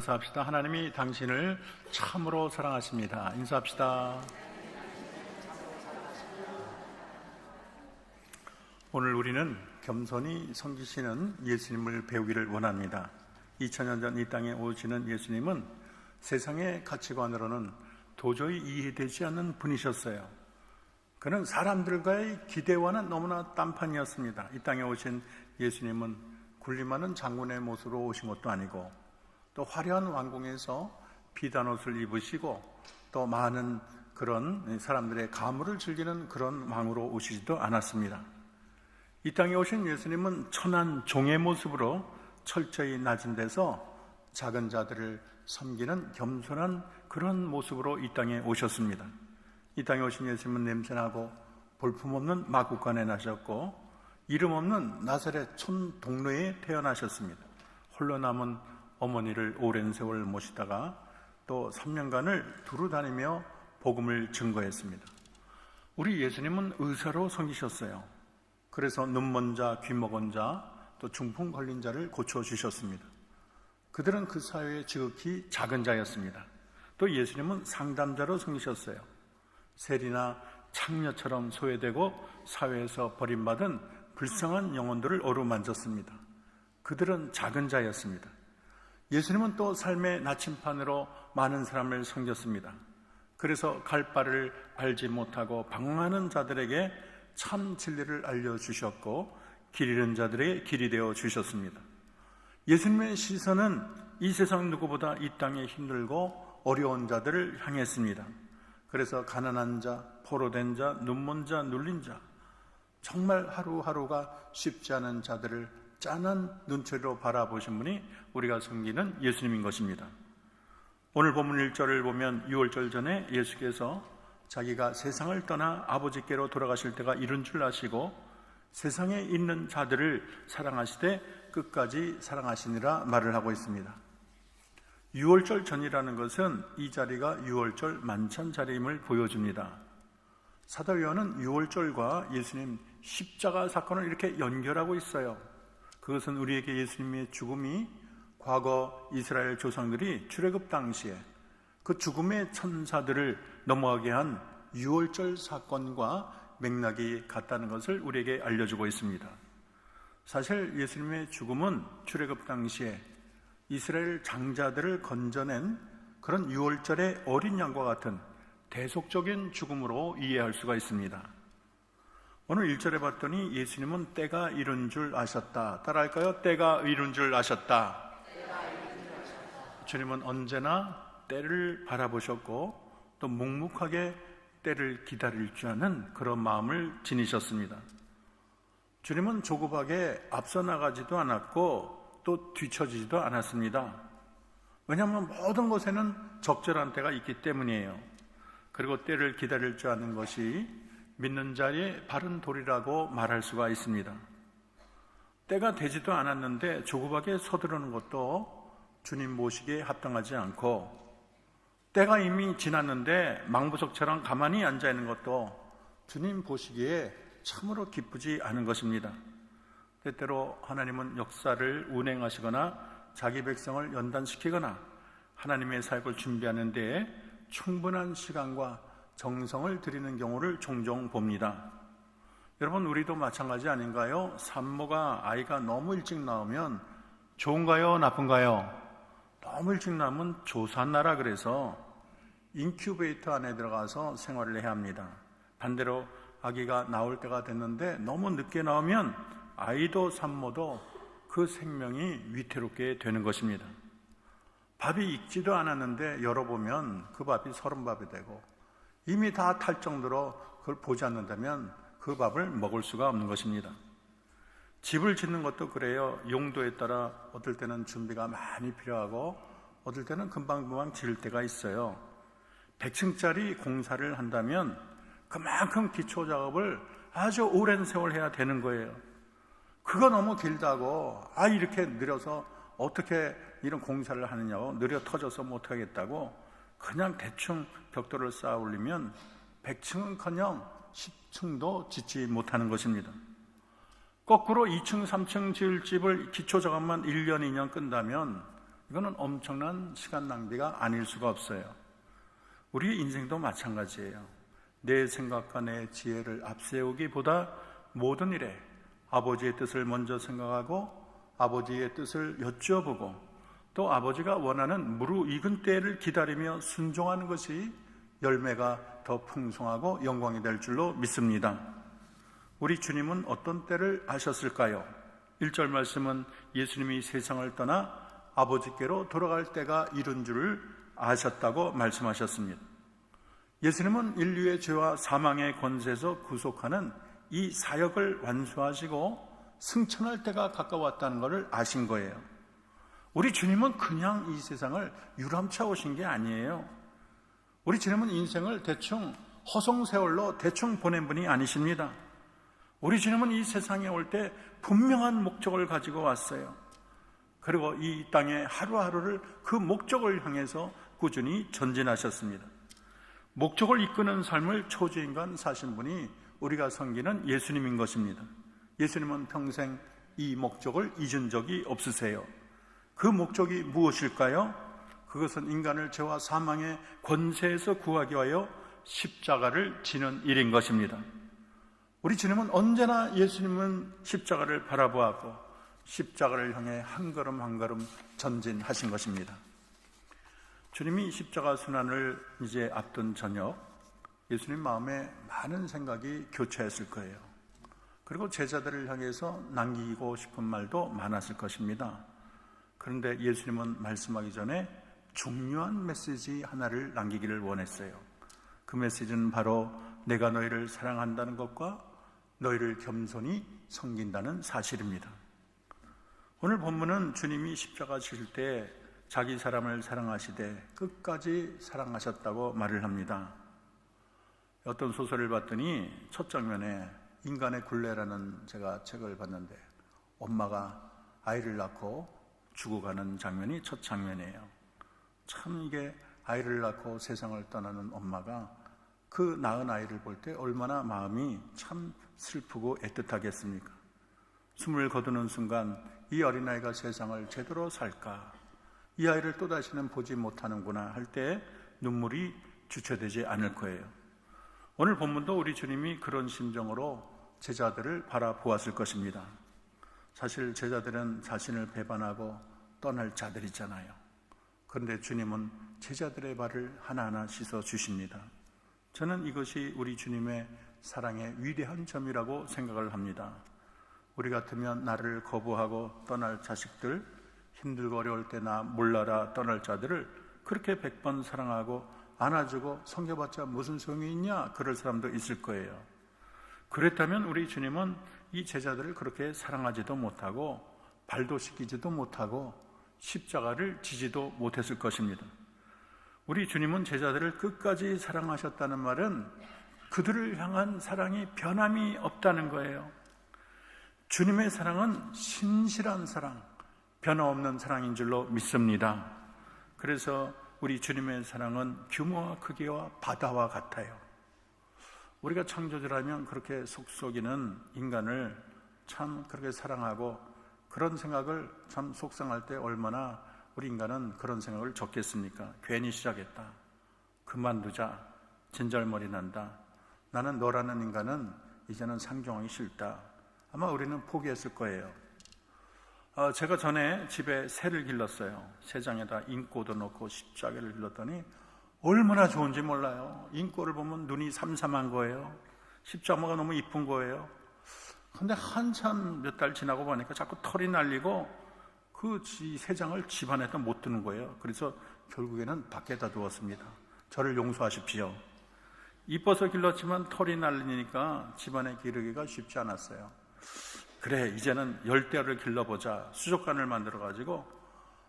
인사합시다. 하나님이 당신을 참으로 사랑하십니다. 인사합시다. 오늘 우리는 겸손히 섬기시는 예수님을 배우기를 원합니다. 2000년 전 이 땅에 오시는 예수님은 세상의 가치관으로는 도저히 이해되지 않는 분이셨어요. 그는 사람들과의 기대와는 너무나 딴판이었습니다. 이 땅에 오신 예수님은 군림하는 장군의 모습으로 오신 것도 아니고, 또 화려한 왕궁에서 비단 옷을 입으시고, 또 많은 그런 사람들의 가물을 즐기는 그런 왕으로 오시지도 않았습니다. 이 땅에 오신 예수님은 천한 종의 모습으로 철저히 낮은 데서 작은 자들을 섬기는 겸손한 그런 모습으로 이 땅에 오셨습니다. 이 땅에 오신 예수님은 냄새나고 볼품없는 마구간에 나셨고, 이름 없는 나사렛 촌 동네에 태어나셨습니다. 홀로 남은 어머니를 오랜 세월 모시다가 또 3년간을 두루 다니며 복음을 증거했습니다. 우리 예수님은 의사로 섬기셨어요. 그래서 눈먼 자, 귀먹은 자, 또 중풍 걸린 자를 고쳐주셨습니다. 그들은 그 사회의 지극히 작은 자였습니다. 또 예수님은 상담자로 섬기셨어요. 세리나 창녀처럼 소외되고 사회에서 버림받은 불쌍한 영혼들을 어루만졌습니다. 그들은 작은 자였습니다. 예수님은 또 삶의 나침판으로 많은 사람을 섬겼습니다. 그래서 갈 바를 알지 못하고 방황하는 자들에게 참 진리를 알려주셨고, 길 잃은 자들의 길이 되어 주셨습니다. 예수님의 시선은 이 세상 누구보다 이 땅에 힘들고 어려운 자들을 향했습니다. 그래서 가난한 자, 포로된 자, 눈먼 자, 눌린 자, 정말 하루하루가 쉽지 않은 자들을 짠한 눈초리로 바라보신 분이 우리가 섬기는 예수님인 것입니다. 오늘 본문 1절을 보면 6월절 전에 예수께서 자기가 세상을 떠나 아버지께로 돌아가실 때가 이른 줄 아시고 세상에 있는 자들을 사랑하시되 끝까지 사랑하시니라 말을 하고 있습니다. 6월절 전이라는 것은 이 자리가 6월절 만찬 자리임을 보여줍니다. 사도 요한은 6월절과 예수님 십자가 사건을 이렇게 연결하고 있어요. 그것은 우리에게 예수님의 죽음이 과거 이스라엘 조상들이 출애굽 당시에 그 죽음의 천사들을 넘어가게 한 6월절 사건과 맥락이 같다는 것을 우리에게 알려주고 있습니다. 사실 예수님의 죽음은 출애굽 당시에 이스라엘 장자들을 건져낸 그런 6월절의 어린 양과 같은 대속적인 죽음으로 이해할 수가 있습니다. 오늘 1절에 봤더니 예수님은 때가 이른 줄 아셨다. 따라할까요? 때가 이른 줄 아셨다. 주님은 언제나 때를 바라보셨고 또 묵묵하게 때를 기다릴 줄 아는 그런 마음을 지니셨습니다. 주님은 조급하게 앞서 나가지도 않았고 또 뒤처지지도 않았습니다. 왜냐하면 모든 것에는 적절한 때가 있기 때문이에요. 그리고 때를 기다릴 줄 아는 것이 믿는 자의 바른 도리라고 말할 수가 있습니다. 때가 되지도 않았는데 조급하게 서두르는 것도 주님 모시기에 합당하지 않고, 때가 이미 지났는데 망부석처럼 가만히 앉아있는 것도 주님 보시기에 참으로 기쁘지 않은 것입니다. 때때로 하나님은 역사를 운행하시거나 자기 백성을 연단시키거나 하나님의 사역을 준비하는 데에 충분한 시간과 정성을 들이는 경우를 종종 봅니다. 여러분, 우리도 마찬가지 아닌가요? 산모가 아이가 너무 일찍 나오면 좋은가요? 나쁜가요? 너무 일찍 나오면 조산나라 그래서 인큐베이터 안에 들어가서 생활을 해야 합니다. 반대로 아기가 나올 때가 됐는데 너무 늦게 나오면 아이도 산모도 그 생명이 위태롭게 되는 것입니다. 밥이 익지도 않았는데 열어보면 그 밥이 서른 밥이 되고, 이미 다 탈 정도로 그걸 보지 않는다면 그 밥을 먹을 수가 없는 것입니다. 집을 짓는 것도 그래요. 용도에 따라 어떨 때는 준비가 많이 필요하고 어떨 때는 금방금방 지을 때가 있어요. 100층짜리 공사를 한다면 그만큼 기초 작업을 아주 오랜 세월 해야 되는 거예요. 그거 너무 길다고 이렇게 느려서 어떻게 이런 공사를 하느냐고, 느려 터져서 못하겠다고 그냥 대충 벽돌을 쌓아 올리면 100층은커녕 10층도 짓지 못하는 것입니다. 거꾸로 2층, 3층 지을 집을 기초 작업만 1년, 2년 끈다면 이거는 엄청난 시간 낭비가 아닐 수가 없어요. 우리의 인생도 마찬가지예요. 내 생각과 내 지혜를 앞세우기보다 모든 일에 아버지의 뜻을 먼저 생각하고 아버지의 뜻을 여쭤보고 또 아버지가 원하는 무르익은 때를 기다리며 순종하는 것이 열매가 더 풍성하고 영광이 될 줄로 믿습니다. 우리 주님은 어떤 때를 아셨을까요? 1절 말씀은 예수님이 세상을 떠나 아버지께로 돌아갈 때가 이른 줄을 아셨다고 말씀하셨습니다. 예수님은 인류의 죄와 사망의 권세에서 구속하는 이 사역을 완수하시고 승천할 때가 가까웠다는 것을 아신 거예요. 우리 주님은 그냥 이 세상을 유람차 오신 게 아니에요. 우리 주님은 인생을 대충 허송세월로 대충 보낸 분이 아니십니다. 우리 주님은 이 세상에 올 때 분명한 목적을 가지고 왔어요. 그리고 이 땅의 하루하루를 그 목적을 향해서 꾸준히 전진하셨습니다. 목적을 이끄는 삶을 초주인간 사신 분이 우리가 섬기는 예수님인 것입니다. 예수님은 평생 이 목적을 잊은 적이 없으세요. 그 목적이 무엇일까요? 그것은 인간을 죄와 사망의 권세에서 구하기 위하여 십자가를 지는 일인 것입니다. 우리 주님은 언제나 예수님은 십자가를 바라보았고 십자가를 향해 한 걸음 한 걸음 전진하신 것입니다. 주님이 십자가 순환을 이제 앞둔 저녁, 예수님 마음에 많은 생각이 교차했을 거예요. 그리고 제자들을 향해서 남기고 싶은 말도 많았을 것입니다. 그런데 예수님은 말씀하기 전에 중요한 메시지 하나를 남기기를 원했어요. 그 메시지는 바로 내가 너희를 사랑한다는 것과 너희를 겸손히 섬긴다는 사실입니다. 오늘 본문은 주님이 십자가 지실 때 자기 사람을 사랑하시되 끝까지 사랑하셨다고 말을 합니다. 어떤 소설을 봤더니 첫 장면에 인간의 굴레라는 제가 책을 봤는데 엄마가 아이를 낳고 죽어가는 장면이 첫 장면이에요. 참 이게 아이를 낳고 세상을 떠나는 엄마가 그 낳은 아이를 볼 때 얼마나 마음이 참 슬프고 애틋하겠습니까? 숨을 거두는 순간 이 어린아이가 세상을 제대로 살까? 이 아이를 또다시는 보지 못하는구나 할 때 눈물이 주체되지 않을 거예요. 오늘 본문도 우리 주님이 그런 심정으로 제자들을 바라보았을 것입니다. 사실 제자들은 자신을 배반하고 떠날 자들이잖아요. 그런데 주님은 제자들의 발을 하나하나 씻어 주십니다. 저는 이것이 우리 주님의 사랑의 위대한 점이라고 생각을 합니다. 우리 같으면 나를 거부하고 떠날 자식들, 힘들고 어려울 때나 몰라라 떠날 자들을 그렇게 100번 사랑하고 안아주고 섬겨봤자 무슨 소용이 있냐 그럴 사람도 있을 거예요. 그랬다면 우리 주님은 이 제자들을 그렇게 사랑하지도 못하고 발도 씻기지도 못하고 십자가를 지지도 못했을 것입니다. 우리 주님은 제자들을 끝까지 사랑하셨다는 말은 그들을 향한 사랑이 변함이 없다는 거예요. 주님의 사랑은 신실한 사랑, 변화없는 사랑인 줄로 믿습니다. 그래서 우리 주님의 사랑은 규모와 크기와 바다와 같아요. 우리가 창조주라면 그렇게 속썩이는 인간을 참 그렇게 사랑하고 그런 생각을 참 속상할 때 얼마나 우리 인간은 그런 생각을 적겠습니까? 괜히 시작했다. 그만두자. 진절머리 난다. 나는 너라는 인간은 이제는 상종하기 싫다. 아마 우리는 포기했을 거예요. 제가 전에 집에 새를 길렀어요. 새장에다 인꼬도 넣고 십자가를 길렀더니 얼마나 좋은지 몰라요. 인꼬를 보면 눈이 삼삼한 거예요. 십자가가 너무 이쁜 거예요. 근데 한참 몇 달 지나고 보니까 자꾸 털이 날리고 그 새장을 집안에다 못 두는 거예요. 그래서 결국에는 밖에다 두었습니다. 저를 용서하십시오. 이뻐서 길렀지만 털이 날리니까 집안에 기르기가 쉽지 않았어요. 그래, 이제는 열대어를 길러보자. 수족관을 만들어가지고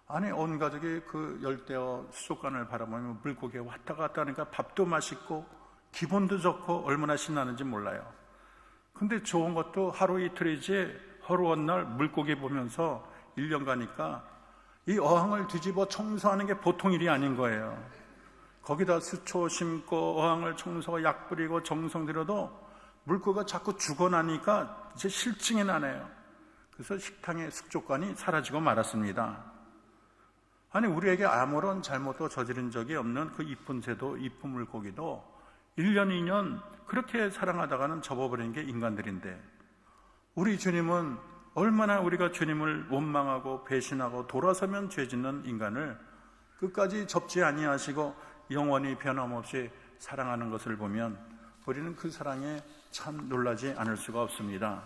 안에 온 가족이 그 열대어 수족관을 바라보면 물고기에 왔다 갔다 하니까 밥도 맛있고 기분도 좋고 얼마나 신나는지 몰라요. 근데 좋은 것도 하루 이틀이지 하루 어느 날 물고기 보면서 1년 가니까 이 어항을 뒤집어 청소하는 게 보통 일이 아닌 거예요. 거기다 수초 심고 어항을 청소하고 약 뿌리고 정성 들여도 물고기가 자꾸 죽어나니까 이제 실증이 나네요. 그래서 식당의 숙족관이 사라지고 말았습니다. 아니 우리에게 아무런 잘못도 저지른 적이 없는 그 이쁜 새도 이쁜 물고기도 1년 2년 그렇게 사랑하다가는 접어버리는 게 인간들인데, 우리 주님은 얼마나 우리가 주님을 원망하고 배신하고 돌아서면 죄짓는 인간을 끝까지 접지 아니하시고 영원히 변함없이 사랑하는 것을 보면 우리는 그 사랑에 참 놀라지 않을 수가 없습니다.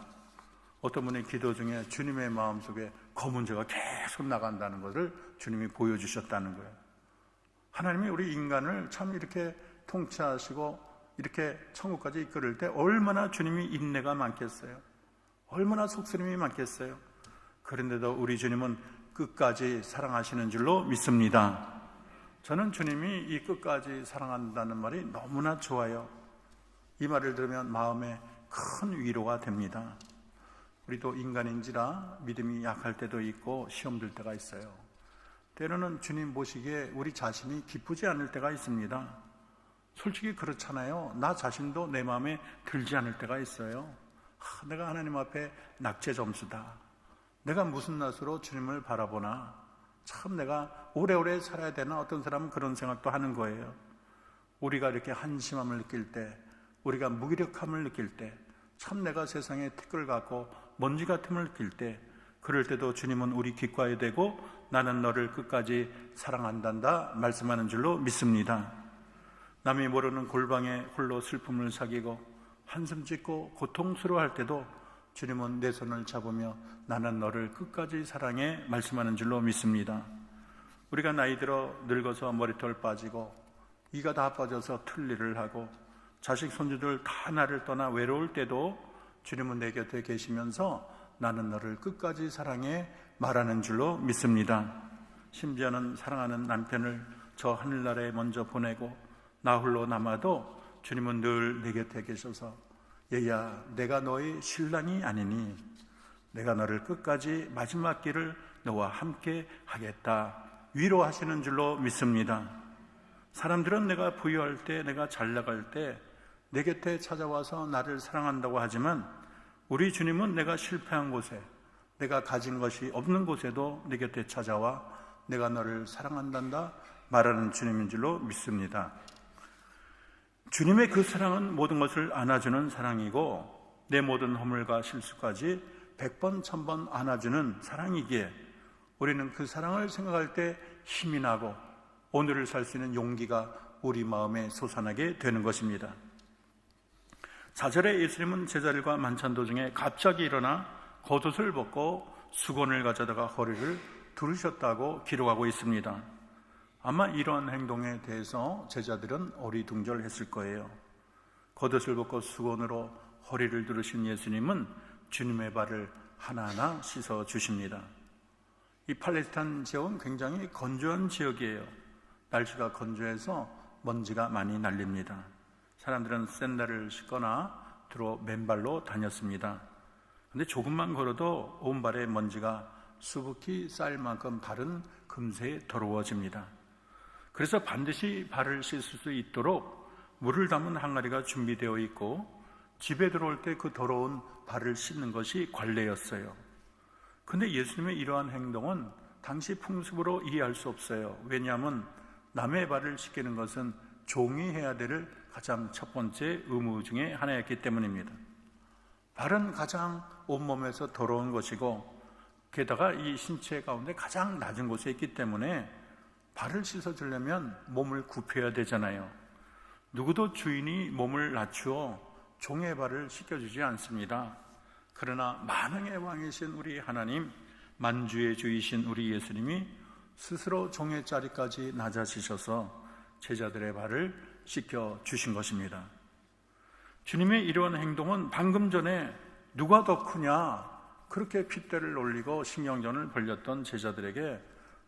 어떤 분이 기도 중에 주님의 마음속에 검은 죄가 계속 나간다는 것을 주님이 보여주셨다는 거예요. 하나님이 우리 인간을 참 이렇게 통치하시고 이렇게 천국까지 이끌을 때 얼마나 주님이 인내가 많겠어요. 얼마나 속쓰림이 많겠어요. 그런데도 우리 주님은 끝까지 사랑하시는 줄로 믿습니다. 저는 주님이 이 끝까지 사랑한다는 말이 너무나 좋아요. 이 말을 들으면 마음에 큰 위로가 됩니다. 우리도 인간인지라 믿음이 약할 때도 있고 시험 들 때가 있어요. 때로는 주님 보시기에 우리 자신이 기쁘지 않을 때가 있습니다. 솔직히 그렇잖아요. 나 자신도 내 마음에 들지 않을 때가 있어요. 내가 하나님 앞에 낙제 점수다. 내가 무슨 낯으로 주님을 바라보나. 참 내가 오래오래 살아야 되나. 어떤 사람은 그런 생각도 하는 거예요. 우리가 이렇게 한심함을 느낄 때, 우리가 무기력함을 느낄 때, 참 내가 세상에 티끌 같고 먼지 같음을 느낄 때, 그럴 때도 주님은 우리 귓가에 대고 나는 너를 끝까지 사랑한단다 말씀하는 줄로 믿습니다. 남이 모르는 골방에 홀로 슬픔을 사귀고 한숨 짓고 고통스러워할 때도 주님은 내 손을 잡으며 나는 너를 끝까지 사랑해 말씀하는 줄로 믿습니다. 우리가 나이 들어 늙어서 머리털 빠지고 이가 다 빠져서 틀니를 하고 자식 손주들 다 나를 떠나 외로울 때도 주님은 내 곁에 계시면서 나는 너를 끝까지 사랑해 말하는 줄로 믿습니다. 심지어는 사랑하는 남편을 저 하늘나라에 먼저 보내고 나 홀로 남아도 주님은 늘 내 곁에 계셔서 얘야 내가 너의 신랑이 아니니 내가 너를 끝까지 마지막 길을 너와 함께 하겠다 위로하시는 줄로 믿습니다. 사람들은 내가 부유할 때, 내가 잘 나갈 때 내 곁에 찾아와서 나를 사랑한다고 하지만 우리 주님은 내가 실패한 곳에, 내가 가진 것이 없는 곳에도 내 곁에 찾아와 내가 너를 사랑한단다 말하는 주님인 줄로 믿습니다. 주님의 그 사랑은 모든 것을 안아주는 사랑이고 내 모든 허물과 실수까지 100번 1000번 안아주는 사랑이기에 우리는 그 사랑을 생각할 때 힘이 나고 오늘을 살 수 있는 용기가 우리 마음에 솟아나게 되는 것입니다. 4절에 예수님은 제자들과 만찬 도중에 갑자기 일어나 겉옷을 벗고 수건을 가져다가 허리를 두르셨다고 기록하고 있습니다. 아마 이러한 행동에 대해서 제자들은 어리둥절했을 거예요. 겉옷을 벗고 수건으로 허리를 두르신 예수님은 주님의 발을 하나하나 씻어 주십니다. 이 팔레스타인 지역은 굉장히 건조한 지역이에요. 날씨가 건조해서 먼지가 많이 날립니다. 사람들은 샌들을 신거나 주로 맨발로 다녔습니다. 그런데 조금만 걸어도 온 발에 먼지가 수북히 쌓일 만큼 발은 금세 더러워집니다. 그래서 반드시 발을 씻을 수 있도록 물을 담은 항아리가 준비되어 있고 집에 들어올 때 그 더러운 발을 씻는 것이 관례였어요. 그런데 예수님의 이러한 행동은 당시 풍습으로 이해할 수 없어요. 왜냐하면 남의 발을 씻기는 것은 종이 해야 될 가장 첫 번째 의무 중에 하나였기 때문입니다. 발은 가장 온몸에서 더러운 것이고 게다가 이 신체 가운데 가장 낮은 곳에 있기 때문에 발을 씻어주려면 몸을 굽혀야 되잖아요. 누구도 주인이 몸을 낮추어 종의 발을 씻겨주지 않습니다. 그러나 만왕의 왕이신 우리 하나님, 만주의 주이신 우리 예수님이 스스로 종의 자리까지 낮아지셔서 제자들의 발을 씻겨주신 것입니다. 주님의 이러한 행동은 방금 전에 누가 더 크냐 그렇게 핏대를 올리고 신경전을 벌였던 제자들에게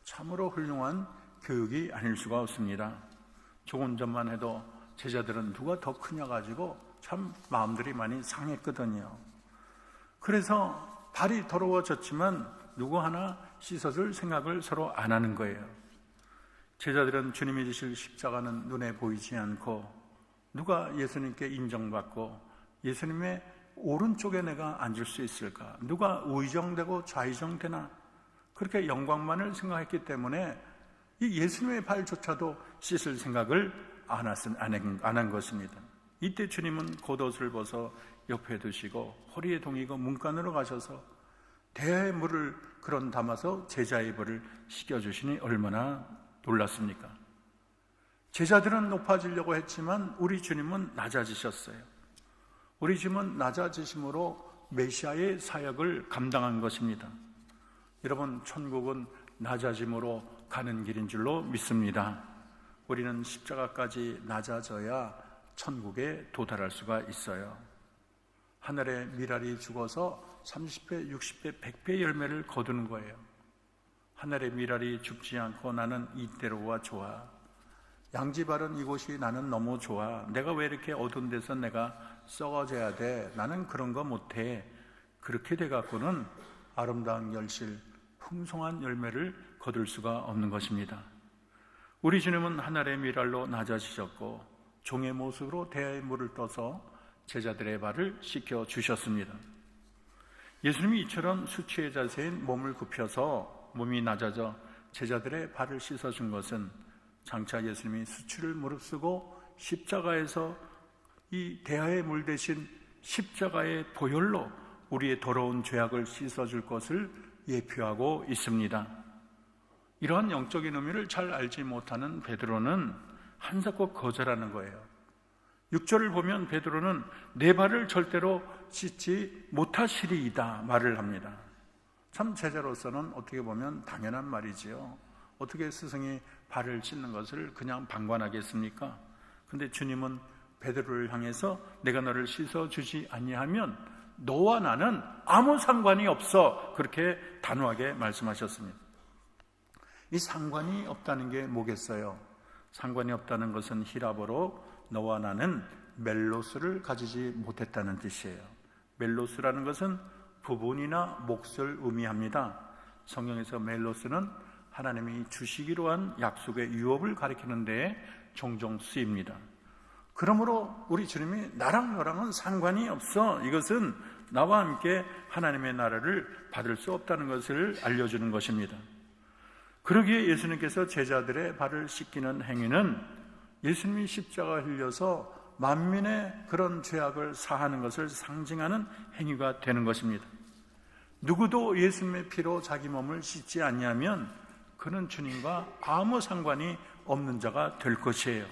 참으로 훌륭한 교육이 아닐 수가 없습니다. 조금 전만 해도 제자들은 누가 더 크냐 가지고 참 마음들이 많이 상했거든요. 그래서 발이 더러워졌지만 누구 하나 씻어줄 생각을 서로 안 하는 거예요. 제자들은 주님이 지실 십자가는 눈에 보이지 않고 누가 예수님께 인정받고 예수님의 오른쪽에 내가 앉을 수 있을까? 누가 의정되고 좌의정되나? 그렇게 영광만을 생각했기 때문에 이 예수님의 발조차도 씻을 생각을 안 한 것입니다. 이때 주님은 겉옷을 벗어 옆에 두시고 허리에 동이고 문간으로 가셔서 대야의 물을 그런 담아서 제자의 발을 씻겨주시니 얼마나 놀랐습니까? 제자들은 높아지려고 했지만 우리 주님은 낮아지셨어요. 우리 주님은 낮아지심으로 메시아의 사역을 감당한 것입니다. 여러분, 천국은 낮아짐으로 가는 길인 줄로 믿습니다. 우리는 십자가까지 낮아져야 천국에 도달할 수가 있어요. 하늘에 미랄이 죽어서 30배, 60배, 100배 열매를 거두는 거예요. 하늘의 미랄이 죽지 않고 나는 이대로와 좋아. 양지 바른 이곳이 나는 너무 좋아. 내가 왜 이렇게 어두운 데서 내가 썩어져야 돼? 나는 그런 거 못해. 그렇게 돼갖고는 아름다운 결실, 풍성한 열매를 거둘 수가 없는 것입니다. 우리 주님은 하늘의 미랄로 낮아지셨고 종의 모습으로 대야의 물을 떠서 제자들의 발을 씻겨 주셨습니다. 예수님이 이처럼 수치의 자세인 몸을 굽혀서 몸이 낮아져 제자들의 발을 씻어준 것은 장차 예수님이 수치를 무릅쓰고 십자가에서 이 대야의 물 대신 십자가의 보혈로 우리의 더러운 죄악을 씻어줄 것을 예표하고 있습니다. 이러한 영적인 의미를 잘 알지 못하는 베드로는 한사코 거절하는 거예요. 6절을 보면 베드로는 내 발을 절대로 씻지 못하시리이다 말을 합니다. 참 제자로서는 어떻게 보면 당연한 말이지요. 어떻게 스승이 발을 씻는 것을 그냥 방관하겠습니까? 근데 주님은 베드로를 향해서 내가 너를 씻어주지 아니하면 너와 나는 아무 상관이 없어, 그렇게 단호하게 말씀하셨습니다. 이 상관이 없다는 게 뭐겠어요? 상관이 없다는 것은 히라보로 너와 나는 멜로스를 가지지 못했다는 뜻이에요. 멜로스라는 것은 부분이나 몫을 의미합니다. 성경에서 멜로스는 하나님이 주시기로 한 약속의 유업을 가리키는 데에 종종 쓰입니다. 그러므로 우리 주님이 나랑 너랑은 상관이 없어, 이것은 나와 함께 하나님의 나라를 받을 수 없다는 것을 알려주는 것입니다. 그러기에 예수님께서 제자들의 발을 씻기는 행위는 예수님이 십자가 흘려서 만민의 그런 죄악을 사하는 것을 상징하는 행위가 되는 것입니다. 누구도 예수님의 피로 자기 몸을 씻지 아니하면 그는 주님과 아무 상관이 없는 자가 될 것이에요.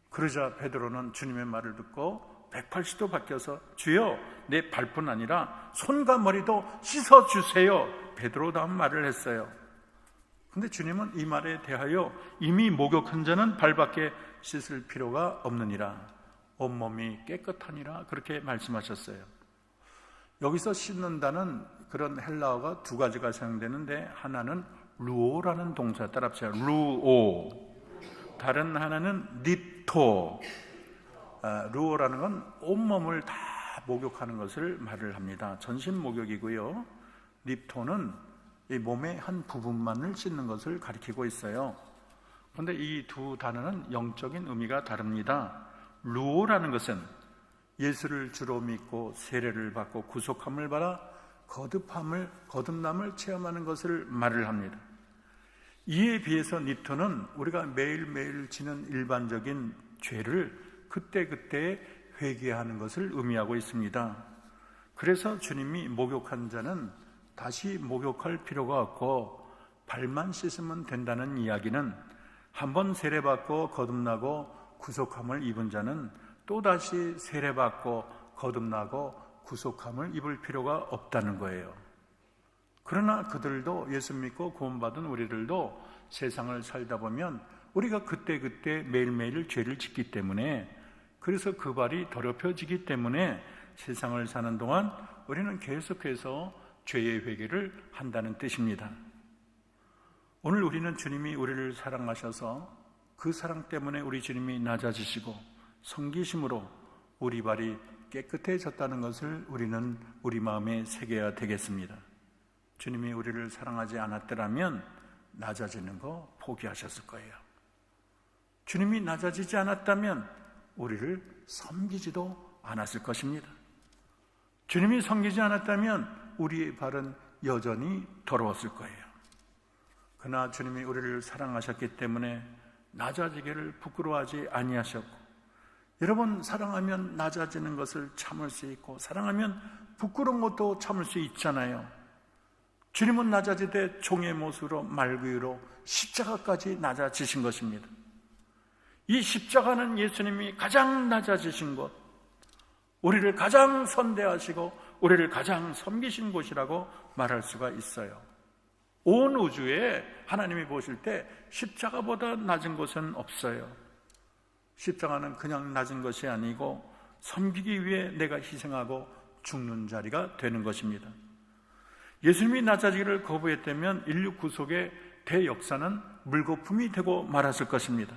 그러자 베드로는 주님의 말을 듣고 180도 바뀌어서 주여, 내 발뿐 아니라 손과 머리도 씻어주세요, 베드로다운 말을 했어요. 근데 주님은 이 말에 대하여 이미 목욕한 자는 발밖에 씻을 필요가 없느니라, 온몸이 깨끗하니라, 그렇게 말씀하셨어요. 여기서 씻는다는 그런 헬라어가 두 가지가 사용되는데, 하나는 루오라는 동사, 따라합시다. 루오. 다른 하나는 립토. 루오라는 건 온몸을 다 목욕하는 것을 말을 합니다. 전신 목욕이고요. 립토는 이 몸의 한 부분만을 씻는 것을 가리키고 있어요. 그런데 이 두 단어는 영적인 의미가 다릅니다. 루오라는 것은 예수를 주로 믿고 세례를 받고 구속함을 받아 거듭남을 체험하는 것을 말을 합니다. 이에 비해서 립토는 우리가 매일매일 지는 일반적인 죄를 그때그때 회개하는 것을 의미하고 있습니다. 그래서 주님이 목욕한 자는 다시 목욕할 필요가 없고 발만 씻으면 된다는 이야기는 한번 세례받고 거듭나고 구속함을 입은 자는 또다시 세례받고 거듭나고 구속함을 입을 필요가 없다는 거예요. 그러나 그들도, 예수 믿고 구원받은 우리들도 세상을 살다 보면 우리가 그때그때 매일매일 죄를 짓기 때문에, 그래서 그 발이 더럽혀지기 때문에 세상을 사는 동안 우리는 계속해서 죄의 회개를 한다는 뜻입니다. 오늘 우리는 주님이 우리를 사랑하셔서 그 사랑 때문에 우리 주님이 낮아지시고 성기심으로 우리 발이 깨끗해졌다는 것을 우리는 우리 마음에 새겨야 되겠습니다. 주님이 우리를 사랑하지 않았더라면 낮아지는 거 포기하셨을 거예요. 주님이 낮아지지 않았다면 우리를 섬기지도 않았을 것입니다. 주님이 섬기지 않았다면 우리의 발은 여전히 더러웠을 거예요. 그러나 주님이 우리를 사랑하셨기 때문에 낮아지기를 부끄러워하지 아니하셨고, 여러분, 사랑하면 낮아지는 것을 참을 수 있고 사랑하면 부끄러운 것도 참을 수 있잖아요. 주님은 낮아지되 종의 모습으로 말구유로 십자가까지 낮아지신 것입니다. 이 십자가는 예수님이 가장 낮아지신 곳, 우리를 가장 선대하시고 우리를 가장 섬기신 곳이라고 말할 수가 있어요. 온 우주에 하나님이 보실 때 십자가보다 낮은 곳은 없어요. 십자가는 그냥 낮은 것이 아니고 섬기기 위해 내가 희생하고 죽는 자리가 되는 것입니다. 예수님이 낮아지기를 거부했다면 인류 구속의 대역사는 물거품이 되고 말았을 것입니다.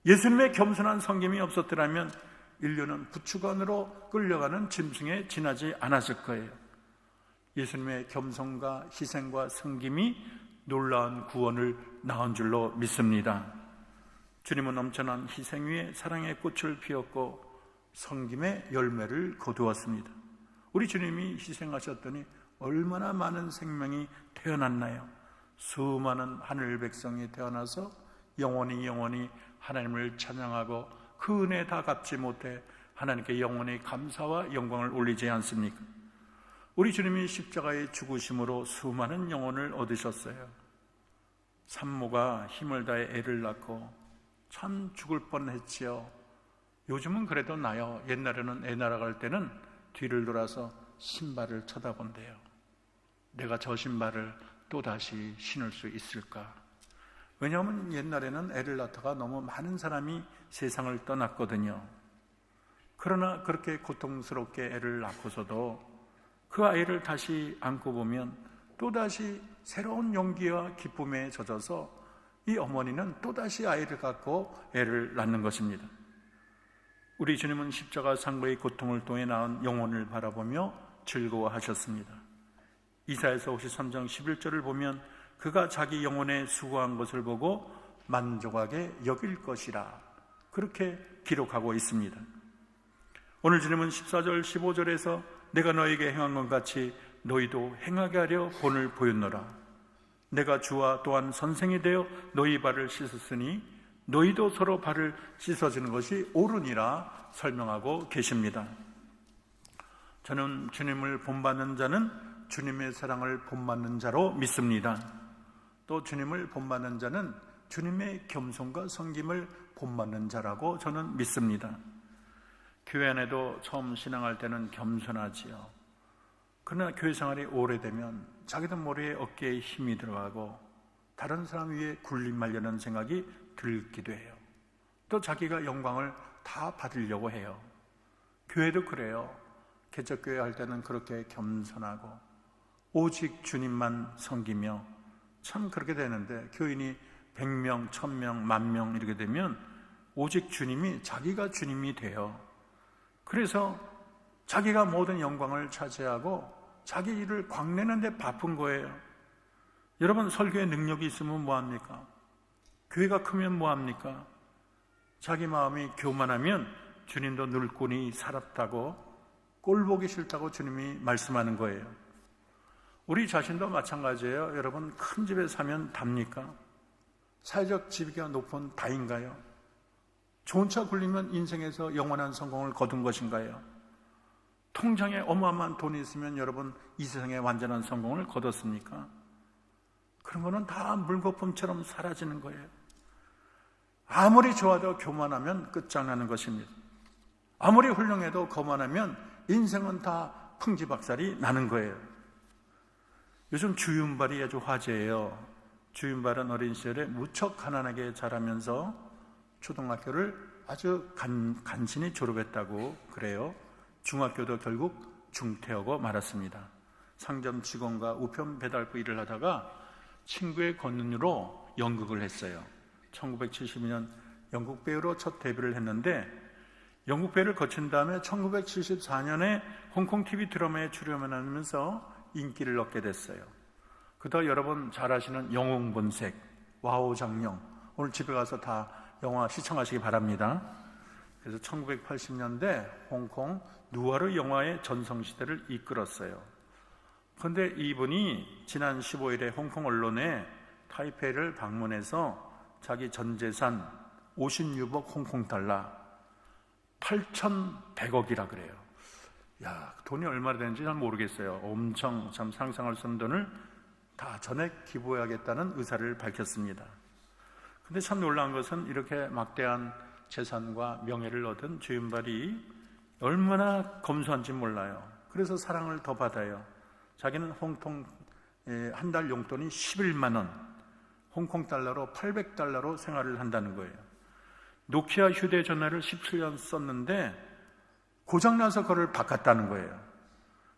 예수님의 겸손한 섬김이 없었더라면 인류는 부추간으로 끌려가는 짐승에 지나지 않았을 거예요. 예수님의 겸손과 희생과 섬김이 놀라운 구원을 낳은 줄로 믿습니다. 주님은 엄청난 희생 위에 사랑의 꽃을 피웠고 섬김의 열매를 거두었습니다. 우리 주님이 희생하셨더니 얼마나 많은 생명이 태어났나요? 수많은 하늘 백성이 태어나서 영원히 하나님을 찬양하고 그 은혜 다 갚지 못해 하나님께 영원히 감사와 영광을 올리지 않습니까? 우리 주님이 십자가의 죽으심으로 수많은 영혼을 얻으셨어요. 산모가 힘을 다해 애를 낳고 참 죽을 뻔했지요. 요즘은 그래도 나요. 옛날에는 애 날아갈 때는 뒤를 돌아서 신발을 쳐다본대요. 내가 저 신발을 또다시 신을 수 있을까? 왜냐하면 옛날에는 애를 낳다가 너무 많은 사람이 세상을 떠났거든요. 그러나 그렇게 고통스럽게 애를 낳고서도 그 아이를 다시 안고 보면 또다시 새로운 용기와 기쁨에 젖어서 이 어머니는 또다시 아이를 갖고 애를 낳는 것입니다. 우리 주님은 십자가 상고의 고통을 통해 낳은 영혼을 바라보며 즐거워하셨습니다. 이사야서 53장 11절을 보면 그가 자기 영혼에 수고한 것을 보고 만족하게 여길 것이라, 그렇게 기록하고 있습니다. 오늘 주님은 14절 15절에서 내가 너에게 행한 것 같이 너희도 행하게 하려 본을 보였노라. 내가 주와 또한 선생이 되어 너희 발을 씻었으니 너희도 서로 발을 씻어주는 것이 옳으니라 설명하고 계십니다. 저는 주님을 본받는 자는 주님의 사랑을 본받는 자로 믿습니다. 또 주님을 본받는 자는 주님의 겸손과 섬김을 본받는 자라고 저는 믿습니다. 교회 안에도 처음 신앙할 때는 겸손하지요. 그러나 교회 생활이 오래되면 자기도 모르게 어깨에 힘이 들어가고 다른 사람 위에 군림하려는 생각이 들기도 해요. 또 자기가 영광을 다 받으려고 해요. 교회도 그래요. 개척교회 할 때는 그렇게 겸손하고 오직 주님만 섬기며 참 그렇게 되는데, 교인이 100명, 1000명, 10,000명 이렇게 되면 오직 주님이, 자기가 주님이 돼요. 그래서 자기가 모든 영광을 차지하고 자기 일을 광내는 데 바쁜 거예요. 여러분, 설교에 능력이 있으면 뭐합니까? 교회가 크면 뭐합니까? 자기 마음이 교만하면 주님도 늙고니 살았다고, 꼴보기 싫다고 주님이 말씀하는 거예요. 우리 자신도 마찬가지예요. 여러분, 큰 집에 사면 답니까? 사회적 지위가 높은 다인가요? 좋은 차 굴리면 인생에서 영원한 성공을 거둔 것인가요? 통장에 어마어마한 돈이 있으면 여러분 이 세상에 완전한 성공을 거뒀습니까? 그런 거는 다 물거품처럼 사라지는 거예요. 아무리 좋아도 교만하면 끝장나는 것입니다. 아무리 훌륭해도 거만하면 인생은 다 풍지박살이 나는 거예요. 요즘 주윤발이 아주 화제예요. 주윤발은 어린 시절에 무척 가난하게 자라면서 초등학교를 아주 간신히 졸업했다고 그래요. 중학교도 결국 중퇴하고 말았습니다. 상점 직원과 우편 배달부 일을 하다가 친구의 권유로 연극을 했어요. 1972년 영국 배우로 첫 데뷔를 했는데, 영국 배우를 거친 다음에 1974년에 홍콩 TV 드라마에 출연하면서 인기를 얻게 됐어요. 그러다 여러분 잘 아시는 영웅본색, 와우 장룡, 오늘 집에 가서 다 영화 시청하시기 바랍니다. 그래서 1980년대 홍콩 누아르 영화의 전성시대를 이끌었어요. 그런데 이분이 지난 15일에 홍콩 언론에 타이페이를 방문해서 자기 전 재산 56억 홍콩 달러 8,100억이라 그래요. 야, 돈이 얼마나 되는지 잘 모르겠어요. 엄청 참 상상할 수 없는 돈을 다 전액 기부해야겠다는 의사를 밝혔습니다. 근데 참 놀라운 것은 이렇게 막대한 재산과 명예를 얻은 주윤발이 얼마나 검소한지 몰라요. 그래서 사랑을 더 받아요. 자기는 홍콩 한 달 용돈이 11만 원, 홍콩 달러로 800달러로 생활을 한다는 거예요. 노키아 휴대전화를 17년 썼는데 고장나서 그걸 바꿨다는 거예요.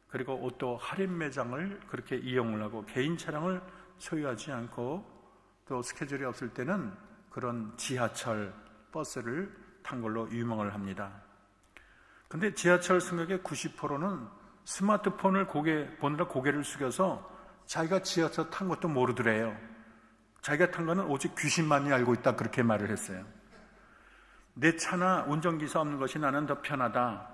그리고 옷도 할인 매장을 그렇게 이용을 하고 개인 차량을 소유하지 않고 또 스케줄이 없을 때는 그런 지하철, 버스를 탄 걸로 유명을 합니다. 근데 지하철 승객의 90%는 스마트폰을 보느라 고개를 숙여서 자기가 지하철 탄 것도 모르더래요. 자기가 탄 거는 오직 귀신만이 알고 있다, 그렇게 말을 했어요. 내 차나 운전기사 없는 것이 나는 더 편하다.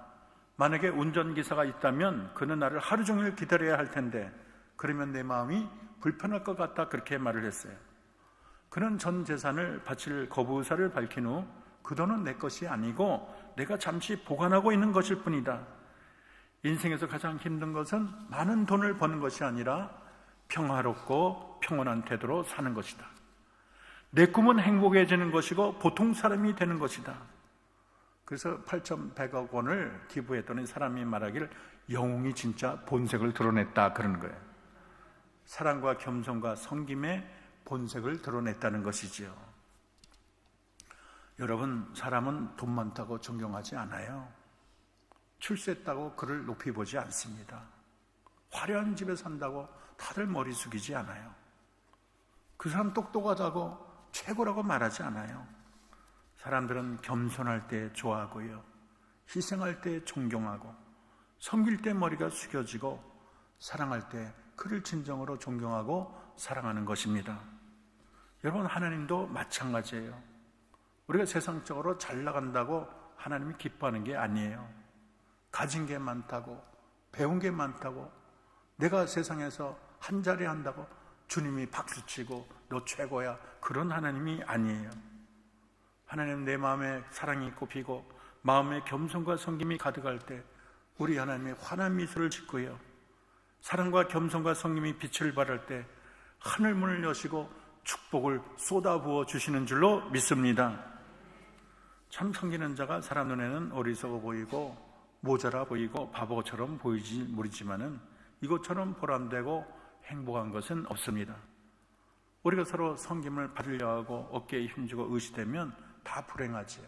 만약에 운전기사가 있다면 그는 나를 하루 종일 기다려야 할 텐데 그러면 내 마음이 불편할 것 같다, 그렇게 말을 했어요. 그는 전 재산을 바칠 거부 의사를 밝힌 후 그 돈은 내 것이 아니고 내가 잠시 보관하고 있는 것일 뿐이다. 인생에서 가장 힘든 것은 많은 돈을 버는 것이 아니라 평화롭고 평온한 태도로 사는 것이다. 내 꿈은 행복해지는 것이고 보통 사람이 되는 것이다. 그래서 8,100억 원을 기부했더니 사람이 말하기를 영웅이 진짜 본색을 드러냈다, 그러는 거예요. 사랑과 겸손과 섬김의 본색을 드러냈다는 것이지요. 여러분, 사람은 돈 많다고 존경하지 않아요. 출세했다고 그를 높이 보지 않습니다. 화려한 집에 산다고 다들 머리 숙이지 않아요. 그 사람 똑똑하다고 최고라고 말하지 않아요. 사람들은 겸손할 때 좋아하고요, 희생할 때 존경하고, 섬길 때 머리가 숙여지고, 사랑할 때 그를 진정으로 존경하고 사랑하는 것입니다. 여러분, 하나님도 마찬가지예요. 우리가 세상적으로 잘 나간다고 하나님이 기뻐하는 게 아니에요. 가진 게 많다고, 배운 게 많다고, 내가 세상에서 한 자리 한다고 주님이 박수치고 너 최고야, 그런 하나님이 아니에요. 하나님, 내 마음에 사랑이 꼽히고 마음에 겸손과 섬김이 가득할 때 우리 하나님의 환한 미소를 짓고요, 사랑과 겸손과 섬김이 빛을 발할 때 하늘 문을 여시고 축복을 쏟아부어 주시는 줄로 믿습니다. 참 섬기는 자가 사람 눈에는 어리석어 보이고 모자라 보이고 바보처럼 보이지 모르지만은 이것처럼 보람되고 행복한 것은 없습니다. 우리가 서로 섬김을 받으려 하고 어깨에 힘주고 의시되면 다 불행하지요.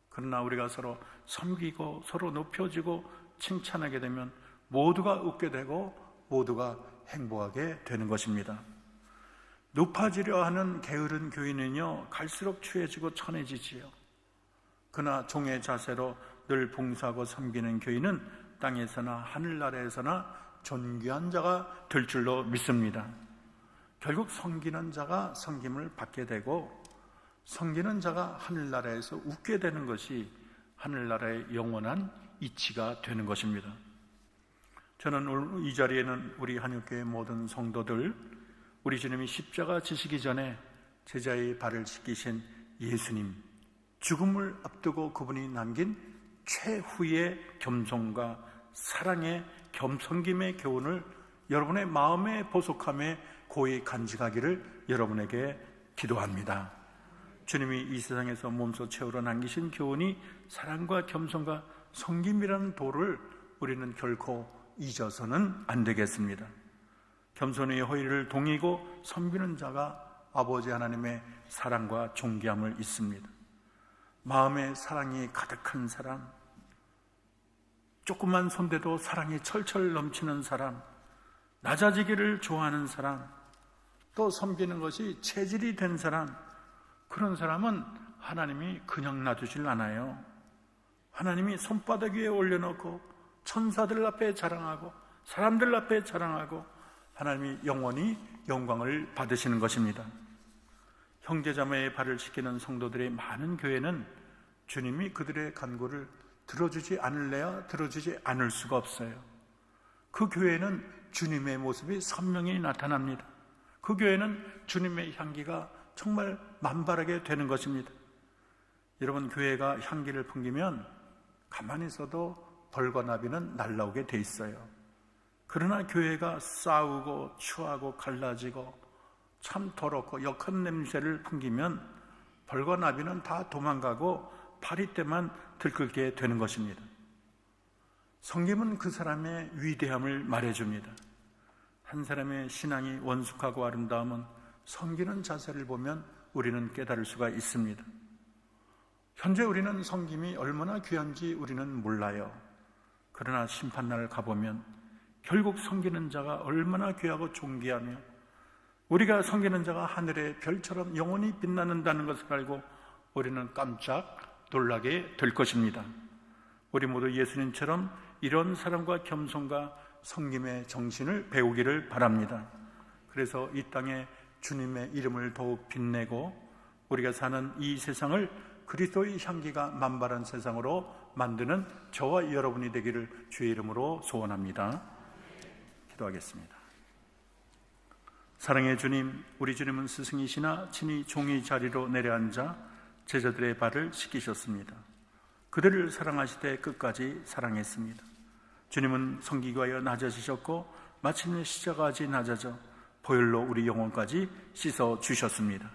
그러나 우리가 서로 섬기고 서로 높여주고 칭찬하게 되면 모두가 웃게 되고 모두가 행복하게 되는 것입니다. 높아지려 하는 게으른 교인은요, 갈수록 추해지고 천해지지요. 그러나 종의 자세로 늘 봉사하고 섬기는 교인은 땅에서나 하늘나라에서나 존귀한 자가 될 줄로 믿습니다. 결국 섬기는 자가 섬김을 받게 되고 섬기는 자가 하늘나라에서 웃게 되는 것이 하늘나라의 영원한 이치가 되는 것입니다. 저는 오늘 이 자리에는 우리 한육교회 모든 성도들, 우리 주님이 십자가 지시기 전에 제자의 발을 씻기신 예수님, 죽음을 앞두고 그분이 남긴 최후의 겸손과 사랑의 겸손김의 교훈을 여러분의 마음의 보속함에 고이 간직하기를 여러분에게 기도합니다. 주님이 이 세상에서 몸소 채우러 남기신 교훈이 사랑과 겸손과 섬김이라는 도를 우리는 결코 잊어서는 안 되겠습니다. 겸손의 허리를 동이고 섬기는 자가 아버지 하나님의 사랑과 존귀함을 잊습니다. 마음에 사랑이 가득한 사람, 조금만 손대도 사랑이 철철 넘치는 사람, 낮아지기를 좋아하는 사람, 또 섬기는 것이 체질이 된 사람, 그런 사람은 하나님이 그냥 놔두질 않아요. 하나님이 손바닥 위에 올려놓고 천사들 앞에 자랑하고 사람들 앞에 자랑하고 하나님이 영원히 영광을 받으시는 것입니다. 형제자매의 발을 씻기는 성도들의 많은 교회는 주님이 그들의 간구를 들어주지 않을래야 들어주지 않을 수가 없어요. 그 교회는 주님의 모습이 선명히 나타납니다. 그 교회는 주님의 향기가 정말 만발하게 되는 것입니다. 여러분, 교회가 향기를 풍기면 가만히 있어도 벌과 나비는 날라오게 돼 있어요. 그러나 교회가 싸우고 추하고 갈라지고 참 더럽고 역한 냄새를 풍기면 벌과 나비는 다 도망가고 파리떼만 들끓게 되는 것입니다. 섬김은 그 사람의 위대함을 말해줍니다. 한 사람의 신앙이 원숙하고 아름다움은 섬기는 자세를 보면 우리는 깨달을 수가 있습니다. 현재 우리는 섬김이 얼마나 귀한지 우리는 몰라요. 그러나 심판날을 가보면 결국 섬기는 자가 얼마나 귀하고 존귀하며 우리가 섬기는 자가 하늘의 별처럼 영원히 빛나는다는 것을 알고 우리는 깜짝 놀라게 될 것입니다. 우리 모두 예수님처럼 이런 사랑과 겸손과 섬김의 정신을 배우기를 바랍니다. 그래서 이 땅에 주님의 이름을 더욱 빛내고 우리가 사는 이 세상을 그리스도의 향기가 만발한 세상으로 만드는 저와 여러분이 되기를 주의 이름으로 소원합니다. 기도하겠습니다. 사랑의 주님, 우리 주님은 스승이시나 친히 종의 자리로 내려앉아 제자들의 발을 씻기셨습니다. 그들을 사랑하시되 끝까지 사랑했습니다. 주님은 섬기기 위하여 낮아지셨고 마침내 십자가까지 낮아져 보혈로 우리 영혼까지 씻어주셨습니다.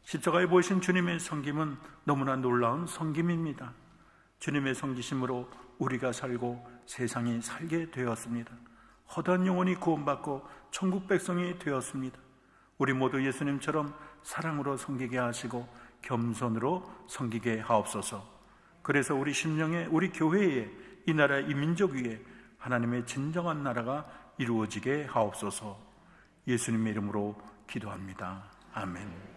십자가에 보이신 주님의 섬김은 너무나 놀라운 섬김입니다. 주님의 섬기심으로 우리가 살고 세상이 살게 되었습니다. 허다한 영혼이 구원받고 천국 백성이 되었습니다. 우리 모두 예수님처럼 사랑으로 섬기게 하시고 겸손으로 섬기게 하옵소서. 그래서 우리 심령에, 우리 교회에, 이 나라, 이 민족 위에 하나님의 진정한 나라가 이루어지게 하옵소서. 예수님의 이름으로 기도합니다. 아멘.